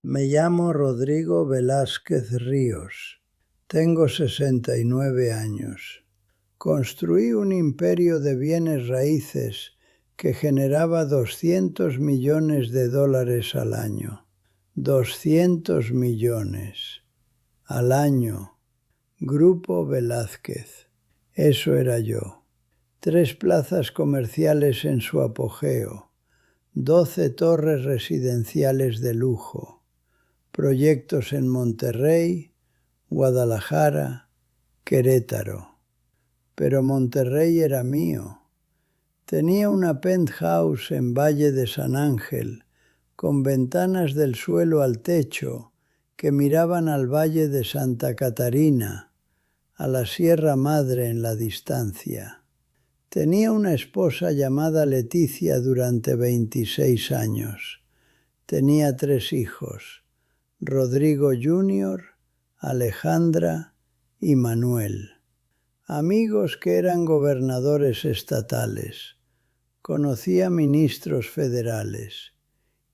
Me llamo Rodrigo Velázquez Ríos. Tengo 69 años. Construí un imperio de bienes raíces que generaba $200 millones al año. 200 millones al año. Grupo Velázquez. Eso era yo. 3 plazas comerciales en su apogeo. 12 torres residenciales de lujo. Proyectos en Monterrey, Guadalajara, Querétaro. Pero Monterrey era mío. Tenía una penthouse en Valle de San Ángel, con ventanas del suelo al techo que miraban al Valle de Santa Catarina, a la Sierra Madre en la distancia. Tenía una esposa llamada Leticia durante 26 años. Tenía 3 hijos. Rodrigo Jr., Alejandra y Manuel. Amigos que eran gobernadores estatales. Conocía ministros federales.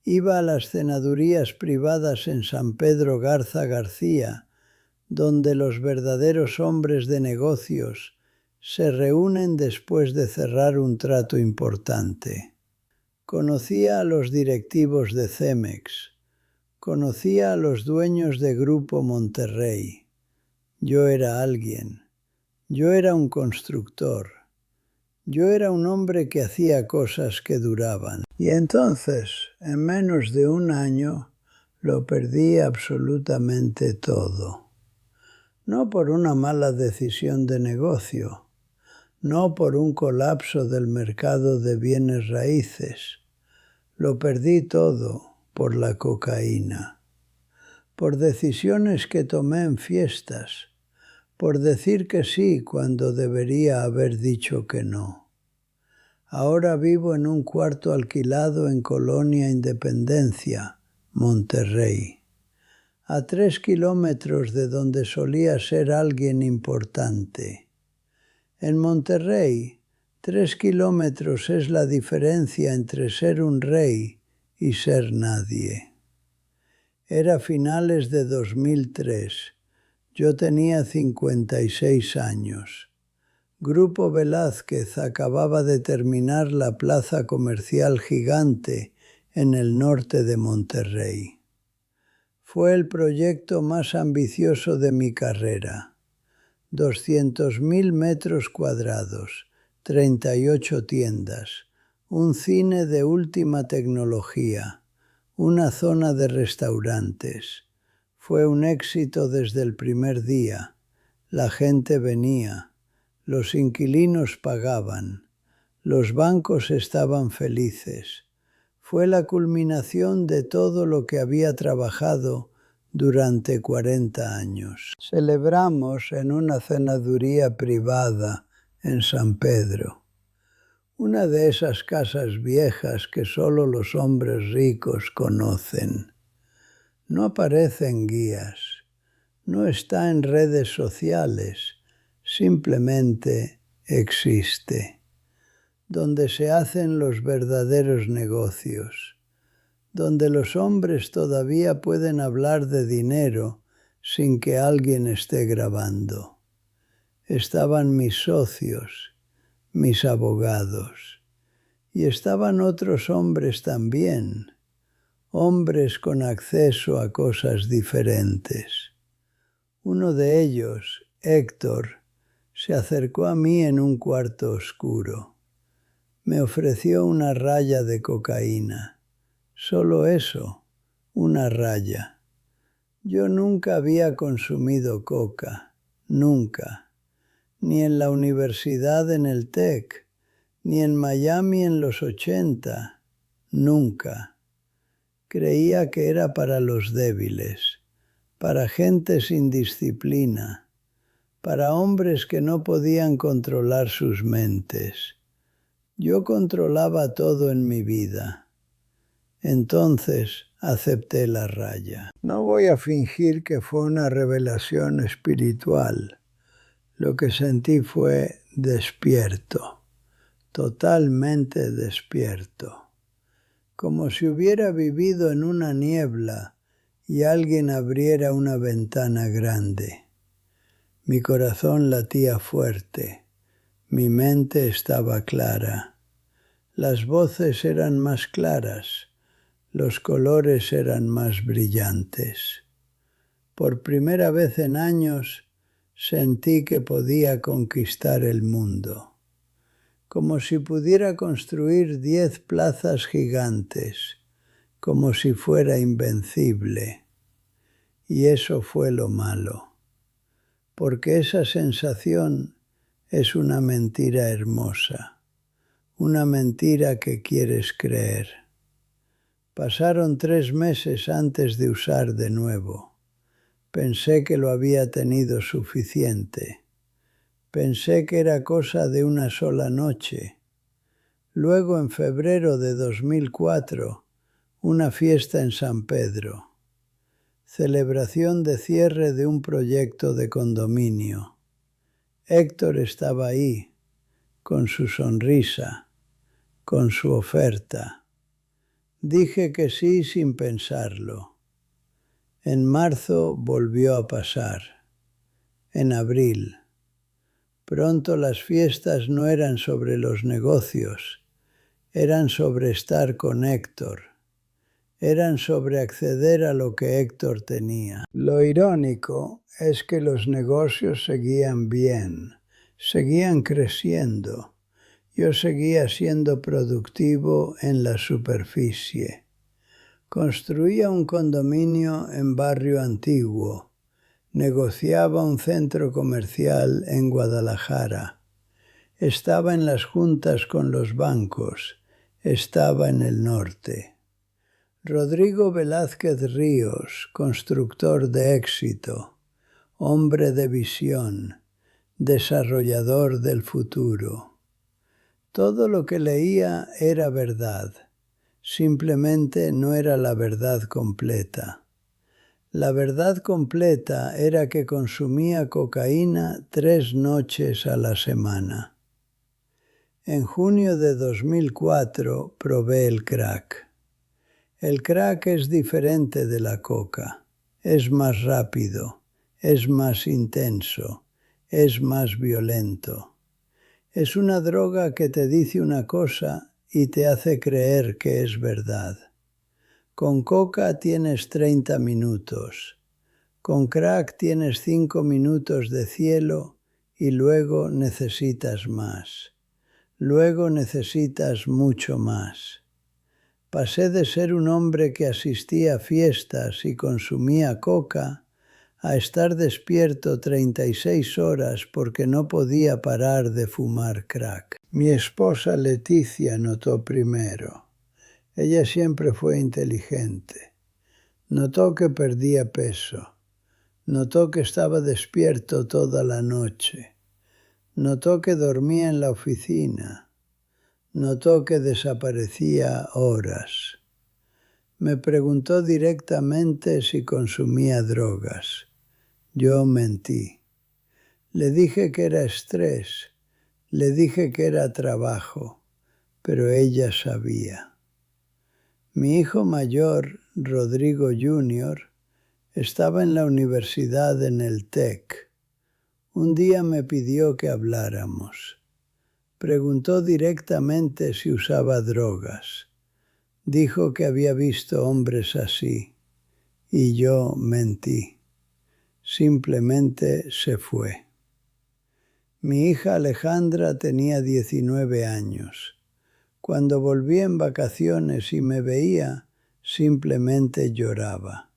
Iba a las cenadurías privadas en San Pedro Garza García, donde los verdaderos hombres de negocios se reúnen después de cerrar un trato importante. Conocía a los directivos de Cemex. Conocía a los dueños de Grupo Monterrey. Yo era alguien. Yo era un constructor. Yo era un hombre que hacía cosas que duraban. Y entonces, en menos de un año, lo perdí absolutamente todo. No por una mala decisión de negocio, no por un colapso del mercado de bienes raíces. Lo perdí todo por la cocaína, por decisiones que tomé en fiestas, por decir que sí cuando debería haber dicho que no. Ahora vivo en un cuarto alquilado en Colonia Independencia, Monterrey, a 3 kilómetros de donde solía ser alguien importante. En Monterrey, 3 kilómetros es la diferencia entre ser un rey y ser nadie. Era finales de 2003. Yo tenía 56 años. Grupo Velázquez acababa de terminar la plaza comercial gigante en el norte de Monterrey. Fue el proyecto más ambicioso de mi carrera. 200.000 metros cuadrados, 38 tiendas, un cine de última tecnología, una zona de restaurantes. Fue un éxito desde el primer día. La gente venía, los inquilinos pagaban, los bancos estaban felices. Fue la culminación de todo lo que había trabajado durante 40 años. Celebramos en una cenaduría privada en San Pedro. Una de esas casas viejas que solo los hombres ricos conocen. No aparece en guías, no está en redes sociales, simplemente existe. Donde se hacen los verdaderos negocios, donde los hombres todavía pueden hablar de dinero sin que alguien esté grabando. Estaban mis socios, mis abogados, y estaban otros hombres también, hombres con acceso a cosas diferentes. Uno de ellos, Héctor, se acercó a mí en un cuarto oscuro. Me ofreció una raya de cocaína. Solo eso, una raya. Yo nunca había consumido coca, nunca. Ni en la universidad en el TEC, ni en Miami en los 80, nunca. Creía que era para los débiles, para gente sin disciplina, para hombres que no podían controlar sus mentes. Yo controlaba todo en mi vida. Entonces acepté la raya. No voy a fingir que fue una revelación espiritual. Lo que sentí fue despierto, totalmente despierto. Como si hubiera vivido en una niebla y alguien abriera una ventana grande. Mi corazón latía fuerte, mi mente estaba clara. Las voces eran más claras, los colores eran más brillantes. Por primera vez en años sentí que podía conquistar el mundo, como si pudiera construir 10 plazas gigantes, como si fuera invencible. Y eso fue lo malo, porque esa sensación es una mentira hermosa, una mentira que quieres creer. Pasaron 3 meses antes de usar de nuevo. Pensé que lo había tenido suficiente. Pensé que era cosa de una sola noche. Luego, en febrero de 2004, una fiesta en San Pedro. Celebración de cierre de un proyecto de condominio. Héctor estaba ahí, con su sonrisa, con su oferta. Dije que sí sin pensarlo. En marzo volvió a pasar. En abril. Pronto las fiestas no eran sobre los negocios, eran sobre estar con Héctor. Eran sobre acceder a lo que Héctor tenía. Lo irónico es que los negocios seguían bien, seguían creciendo. Yo seguía siendo productivo en la superficie. Construía un condominio en Barrio Antiguo. Negociaba un centro comercial en Guadalajara. Estaba en las juntas con los bancos. Estaba en el norte. Rodrigo Velázquez Ríos, constructor de éxito, hombre de visión, desarrollador del futuro. Todo lo que leía era verdad. Simplemente no era la verdad completa. La verdad completa era que consumía cocaína 3 noches a la semana. En junio de 2004 probé el crack. El crack es diferente de la coca. Es más rápido, es más intenso, es más violento. Es una droga que te dice una cosa y te hace creer que es verdad. Con coca tienes 30 minutos. Con crack tienes 5 minutos de cielo y luego necesitas más. Luego necesitas mucho más. Pasé de ser un hombre que asistía a fiestas y consumía coca a estar despierto 36 horas porque no podía parar de fumar crack. Mi esposa Leticia notó primero. Ella siempre fue inteligente. Notó que perdía peso. Notó que estaba despierto toda la noche. Notó que dormía en la oficina. Notó que desaparecía horas. Me preguntó directamente si consumía drogas. Yo mentí. Le dije que era estrés. Le dije que era trabajo. Pero ella sabía. Mi hijo mayor, Rodrigo Jr., estaba en la universidad en el TEC. Un día me pidió que habláramos. Preguntó directamente si usaba drogas. Dijo que había visto hombres así. Y yo mentí. Simplemente se fue. Mi hija Alejandra tenía 19 años. Cuando volví en vacaciones y me veía, simplemente lloraba.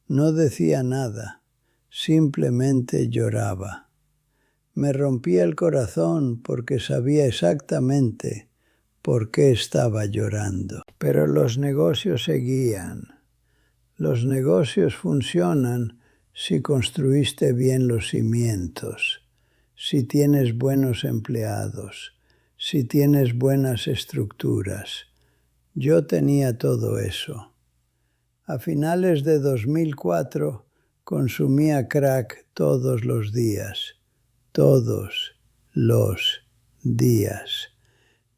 No decía nada, simplemente lloraba. Me rompía el corazón porque sabía exactamente por qué estaba llorando. Pero los negocios seguían. Los negocios funcionan si construiste bien los cimientos, si tienes buenos empleados, si tienes buenas estructuras. Yo tenía todo eso. A finales de 2004 consumía crack todos los días. Todos los días.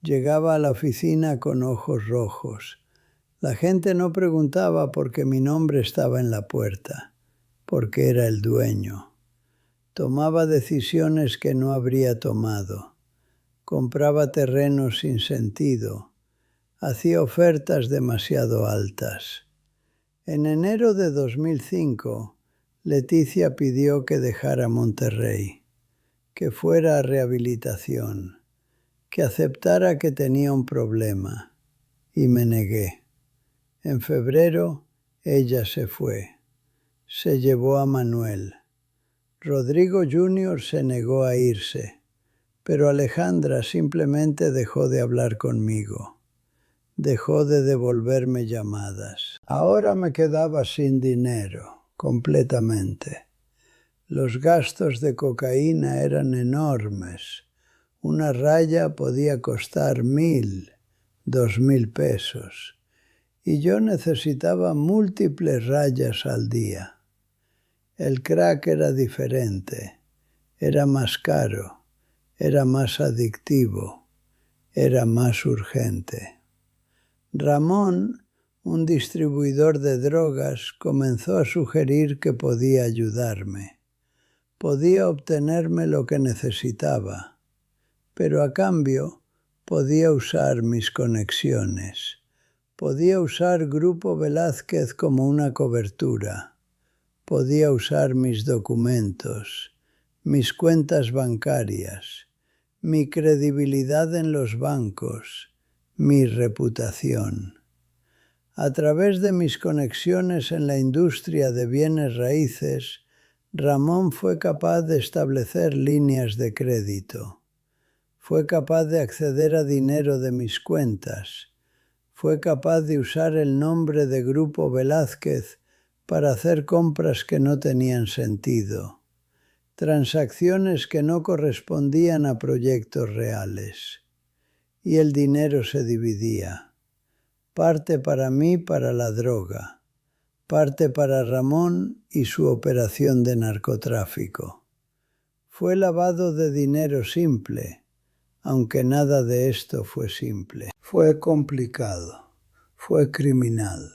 Llegaba a la oficina con ojos rojos. La gente no preguntaba porque mi nombre estaba en la puerta, porque era el dueño. Tomaba decisiones que no habría tomado. Compraba terrenos sin sentido. Hacía ofertas demasiado altas. En enero de 2005, Leticia pidió que dejara Monterrey, que fuera a rehabilitación, que aceptara que tenía un problema, y me negué. En febrero, ella se fue. Se llevó a Manuel. Rodrigo Jr. se negó a irse, pero Alejandra simplemente dejó de hablar conmigo. Dejó de devolverme llamadas. Ahora me quedaba sin dinero, completamente. Los gastos de cocaína eran enormes. Una raya podía costar 1,000, 2,000 pesos. Y yo necesitaba múltiples rayas al día. El crack era diferente, era más caro, era más adictivo, era más urgente. Ramón, un distribuidor de drogas, comenzó a sugerir que podía ayudarme. Podía obtenerme lo que necesitaba, pero a cambio podía usar mis conexiones. Podía usar Grupo Velázquez como una cobertura. Podía usar mis documentos, mis cuentas bancarias, mi credibilidad en los bancos, mi reputación. A través de mis conexiones en la industria de bienes raíces, Ramón fue capaz de establecer líneas de crédito. Fue capaz de acceder a dinero de mis cuentas. Fue capaz de usar el nombre de Grupo Velázquez para hacer compras que no tenían sentido, transacciones que no correspondían a proyectos reales. Y el dinero se dividía. Parte para mí para la droga, parte para Ramón y su operación de narcotráfico. Fue lavado de dinero simple, aunque nada de esto fue simple. Fue complicado, fue criminal.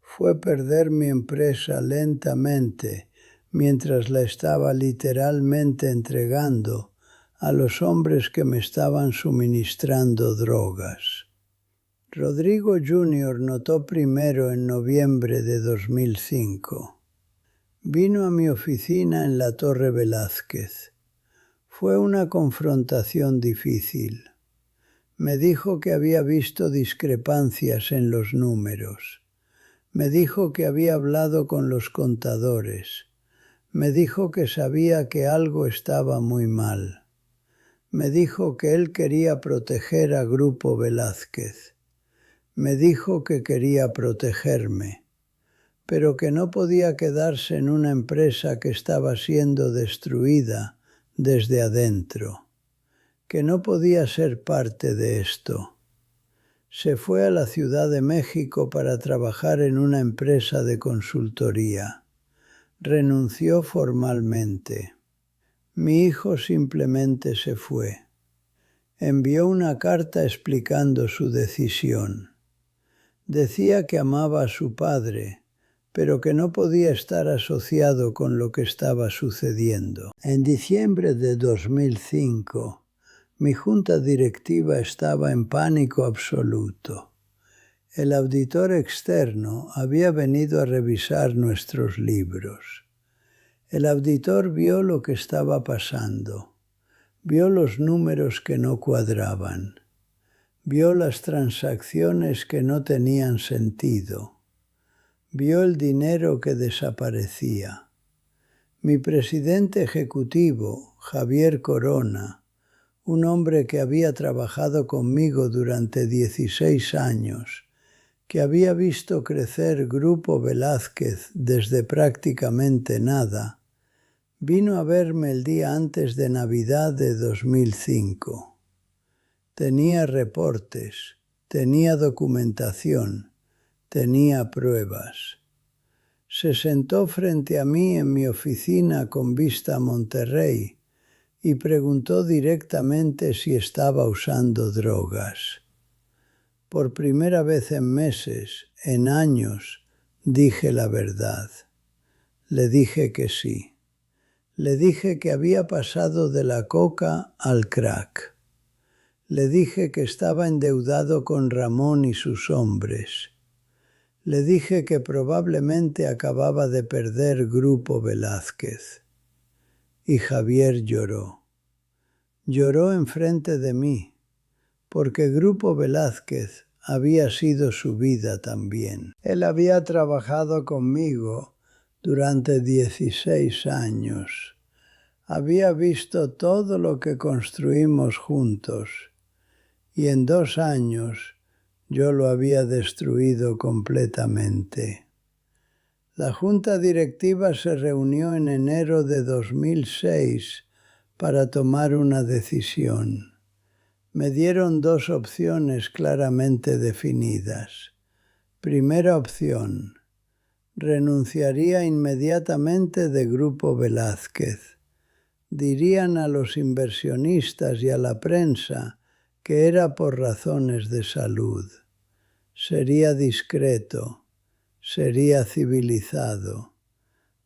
Fue perder mi empresa lentamente mientras la estaba literalmente entregando a los hombres que me estaban suministrando drogas. Rodrigo Jr. notó primero en noviembre de 2005. Vino a mi oficina en la Torre Velázquez. Fue una confrontación difícil. Me dijo que había visto discrepancias en los números. Me dijo que había hablado con los contadores. Me dijo que sabía que algo estaba muy mal. Me dijo que él quería proteger a Grupo Velázquez. Me dijo que quería protegerme, pero que no podía quedarse en una empresa que estaba siendo destruida desde adentro, que no podía ser parte de esto. Se fue a la Ciudad de México para trabajar en una empresa de consultoría. Renunció formalmente. Mi hijo simplemente se fue. Envió una carta explicando su decisión. Decía que amaba a su padre, pero que no podía estar asociado con lo que estaba sucediendo. En diciembre de 2005, mi junta directiva estaba en pánico absoluto. El auditor externo había venido a revisar nuestros libros. El auditor vio lo que estaba pasando, vio los números que no cuadraban, vio las transacciones que no tenían sentido. Vio el dinero que desaparecía. Mi presidente ejecutivo, Javier Corona, un hombre que había trabajado conmigo durante 16 años, que había visto crecer Grupo Velázquez desde prácticamente nada, vino a verme el día antes de Navidad de 2005. Tenía reportes, tenía documentación, tenía pruebas. Se sentó frente a mí en mi oficina con vista a Monterrey y preguntó directamente si estaba usando drogas. Por primera vez en meses, en años, dije la verdad. Le dije que sí. Le dije que había pasado de la coca al crack. Le dije que estaba endeudado con Ramón y sus hombres. Le dije que probablemente acababa de perder Grupo Velázquez. Y Javier lloró. Lloró enfrente de mí, porque Grupo Velázquez había sido su vida también. Él había trabajado conmigo durante 16 años. Había visto todo lo que construimos juntos y en 2 años yo lo había destruido completamente. La junta directiva se reunió en enero de 2006 para tomar una decisión. Me dieron 2 opciones claramente definidas. Primera opción: renunciaría inmediatamente de Grupo Velázquez. Dirían a los inversionistas y a la prensa que era por razones de salud. Sería discreto, sería civilizado.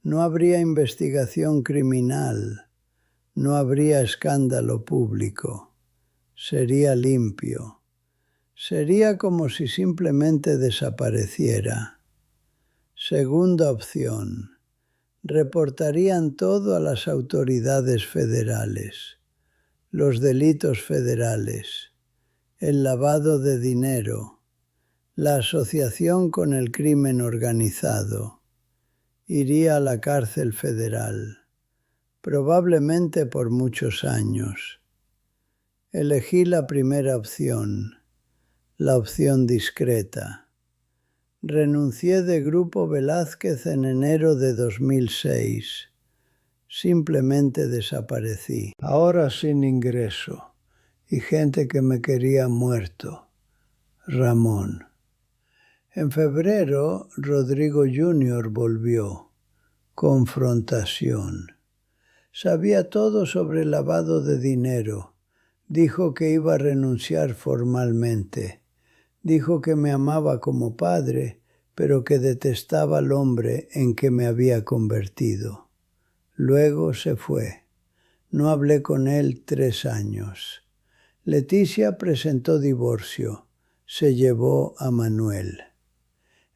No habría investigación criminal, no habría escándalo público. Sería limpio. Sería como si simplemente desapareciera. Segunda opción: reportarían todo a las autoridades federales, los delitos federales, el lavado de dinero, la asociación con el crimen organizado. Iría a la cárcel federal, probablemente por muchos años. Elegí la primera opción, la opción discreta. Renuncié de Grupo Velázquez en enero de 2006. Simplemente desaparecí. Ahora sin ingreso y gente que me quería muerto. Ramón. En febrero, Rodrigo Jr. volvió. Confrontación. Sabía todo sobre el lavado de dinero. Dijo que iba a renunciar formalmente. Dijo que me amaba como padre, pero que detestaba al hombre en que me había convertido. Luego se fue. No hablé con él 3 años. Leticia presentó divorcio. Se llevó a Manuel.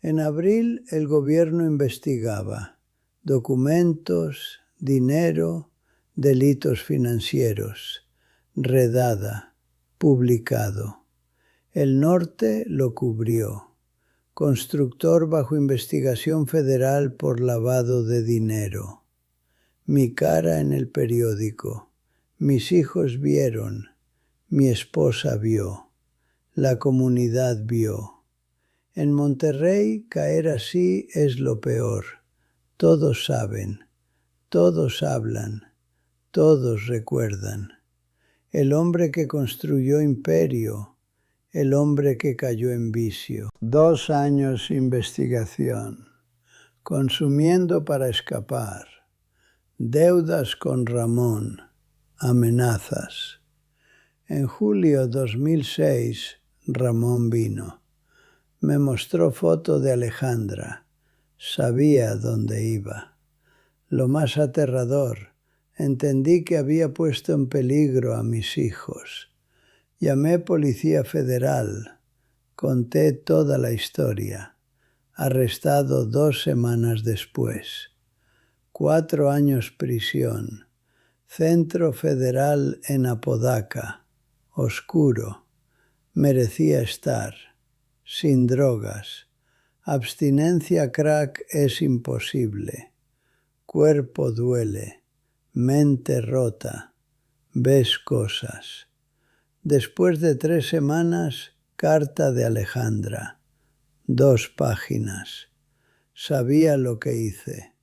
En abril el gobierno investigaba documentos, dinero, delitos financieros. Redada, publicado. El Norte lo cubrió. Constructor bajo investigación federal por lavado de dinero. Mi cara en el periódico. Mis hijos vieron. Mi esposa vio. La comunidad vio. En Monterrey caer así es lo peor. Todos saben. Todos hablan. Todos recuerdan. El hombre que construyó imperio, el hombre que cayó en vicio. 2 años investigación, consumiendo para escapar, deudas con Ramón, amenazas. En julio 2006, Ramón vino. Me mostró foto de Alejandra. Sabía dónde iba. Lo más aterrador, entendí que había puesto en peligro a mis hijos. Llamé Policía Federal. Conté toda la historia. Arrestado 2 semanas después. 4 años prisión. Centro Federal en Apodaca. Oscuro. Merecía estar. Sin drogas. Abstinencia crack es imposible. Cuerpo duele. Mente rota, ves cosas. Después de 3 semanas, carta de Alejandra. 2 páginas. Sabía lo que hice,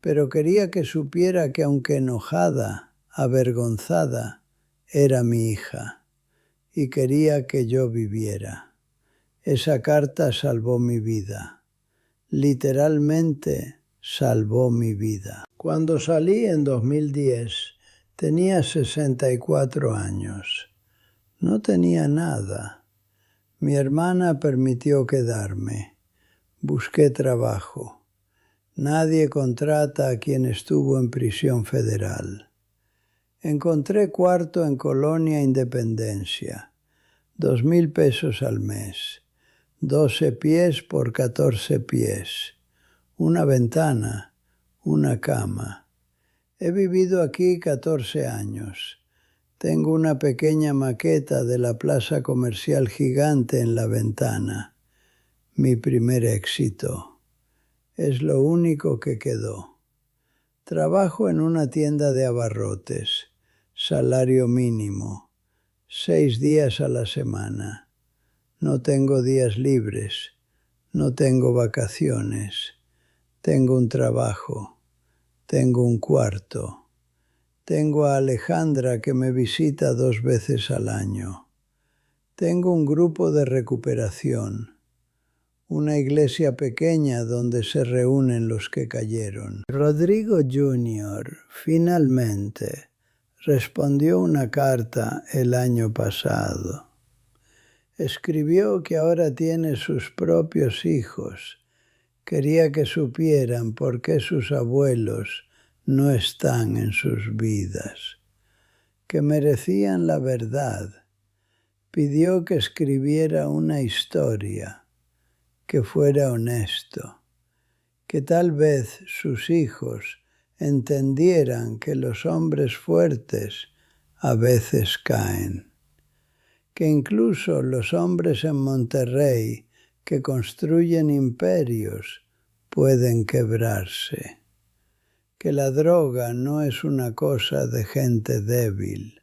pero quería que supiera que aunque enojada, avergonzada, era mi hija, y quería que yo viviera. Esa carta salvó mi vida. Literalmente salvó mi vida. Cuando salí en 2010, tenía 64 años. No tenía nada. Mi hermana permitió quedarme. Busqué trabajo. Nadie contrata a quien estuvo en prisión federal. Encontré cuarto en Colonia Independencia, 2,000 pesos al mes, 12 pies por 14 pies, una ventana, una cama. He vivido aquí 14 años. Tengo una pequeña maqueta de la plaza comercial gigante en la ventana. Mi primer éxito. Es lo único que quedó. Trabajo en una tienda de abarrotes. Salario mínimo. 6 días a la semana. No tengo días libres. No tengo vacaciones. Tengo un trabajo. Tengo un cuarto. Tengo a Alejandra que me visita 2 veces al año. Tengo un grupo de recuperación. Una iglesia pequeña donde se reúnen los que cayeron. Rodrigo Jr. finalmente respondió una carta el año pasado. Escribió que ahora tiene sus propios hijos. Quería que supieran por qué sus abuelos no están en sus vidas, que merecían la verdad. Pidió que escribiera una historia, que fuera honesto, que tal vez sus hijos entendieran que los hombres fuertes a veces caen, que incluso los hombres en Monterrey que construyen imperios pueden quebrarse, que la droga no es una cosa de gente débil,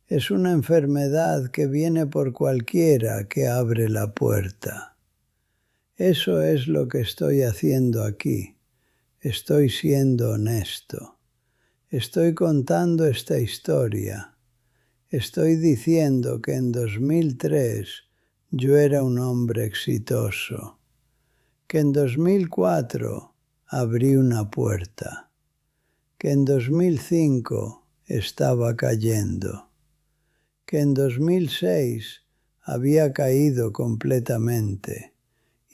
es una enfermedad que viene por cualquiera que abre la puerta. Eso es lo que estoy haciendo aquí. Estoy siendo honesto. Estoy contando esta historia. Estoy diciendo que en 2003 yo era un hombre exitoso, que en 2004 abrí una puerta, que en 2005 estaba cayendo, que en 2006 había caído completamente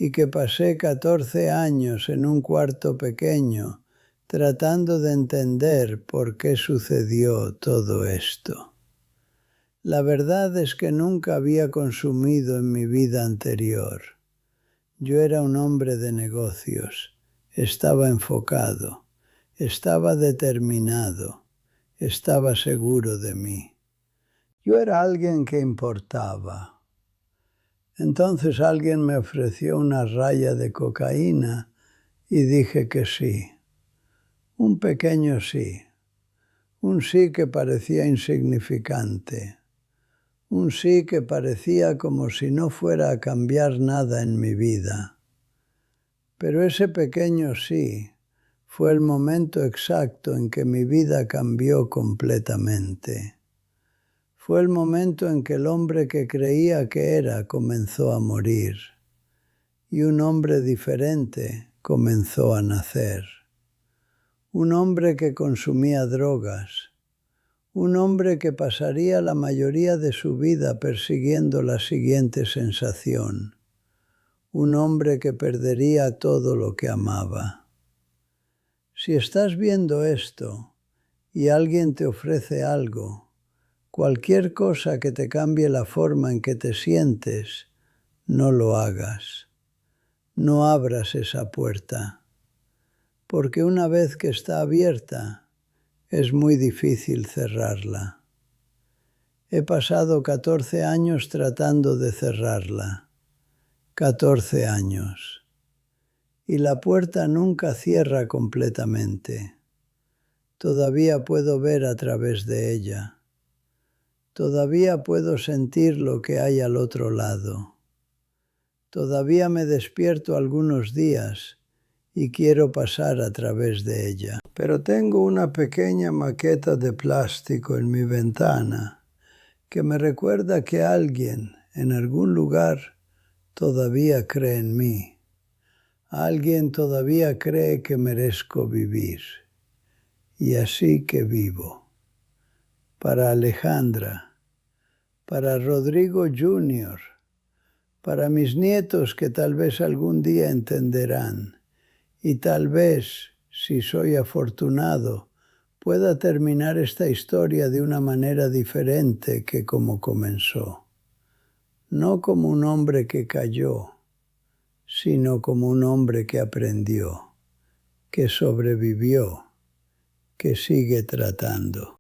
y que pasé 14 años en un cuarto pequeño tratando de entender por qué sucedió todo esto. La verdad es que nunca había consumido en mi vida anterior. Yo era un hombre de negocios, estaba enfocado, estaba determinado, estaba seguro de mí. Yo era alguien que importaba. Entonces alguien me ofreció una raya de cocaína y dije que sí. Un pequeño sí. Un sí que parecía insignificante. Un sí que parecía como si no fuera a cambiar nada en mi vida. Pero ese pequeño sí fue el momento exacto en que mi vida cambió completamente. Fue el momento en que el hombre que creía que era comenzó a morir y un hombre diferente comenzó a nacer. Un hombre que consumía drogas, un hombre que pasaría la mayoría de su vida persiguiendo la siguiente sensación, un hombre que perdería todo lo que amaba. Si estás viendo esto y alguien te ofrece algo, cualquier cosa que te cambie la forma en que te sientes, no lo hagas. No abras esa puerta, porque una vez que está abierta, es muy difícil cerrarla. He pasado 14 años tratando de cerrarla. 14 años. Y la puerta nunca cierra completamente. Todavía puedo ver a través de ella. Todavía puedo sentir lo que hay al otro lado. Todavía me despierto algunos días y quiero pasar a través de ella. Pero tengo una pequeña maqueta de plástico en mi ventana que me recuerda que alguien en algún lugar todavía cree en mí. Alguien todavía cree que merezco vivir. Y así que vivo. Para Alejandra, para Rodrigo Jr., para mis nietos que tal vez algún día entenderán, y tal vez, si soy afortunado, pueda terminar esta historia de una manera diferente que como comenzó. No como un hombre que cayó, sino como un hombre que aprendió, que sobrevivió, que sigue tratando.